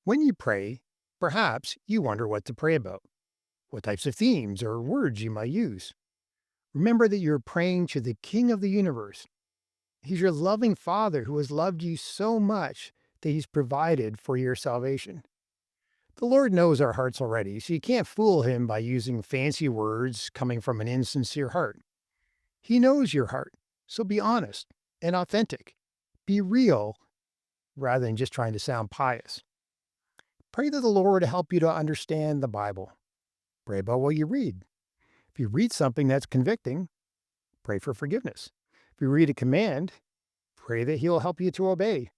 When you pray, perhaps you wonder what to pray about, what types of themes or words you might use. Remember that you're praying to the King of the universe. He's your loving Father who has loved you so much that He's provided for your salvation. The Lord knows our hearts already, so you can't fool Him by using fancy words coming from an insincere heart. He knows your heart, so be honest and authentic. Be real rather than just trying to sound pious. Pray to the Lord to help you to understand the Bible. Pray about what you read. If you read something that's convicting, pray for forgiveness. If you read a command, pray that He'll help you to obey.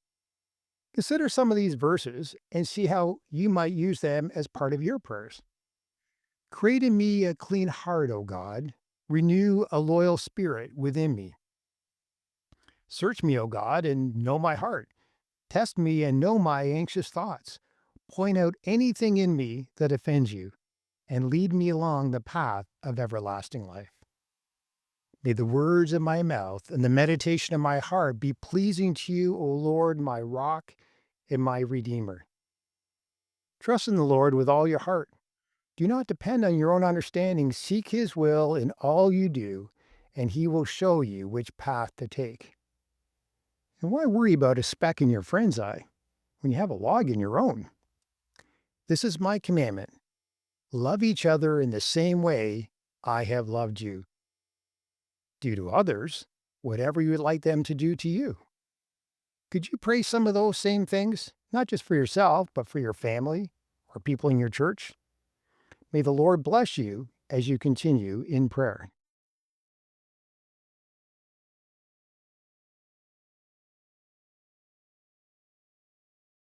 Consider some of these verses and see how you might use them as part of your prayers. Create in me a clean heart, O God. Renew a loyal spirit within me. Search me, O God, and know my heart. Test me and know my anxious thoughts. Point out anything in me that offends you, and lead me along the path of everlasting life. May the words of my mouth and the meditation of my heart be pleasing to you, O Lord, my rock and my redeemer. Trust in the Lord with all your heart. Do not depend on your own understanding. Seek His will in all you do, and He will show you which path to take. And why worry about a speck in your friend's eye when you have a log in your own? This is my commandment. Love each other in the same way I have loved you. Do to others whatever you would like them to do to you. Could you pray some of those same things, not just for yourself, but for your family or people in your church? May the Lord bless you as you continue in prayer.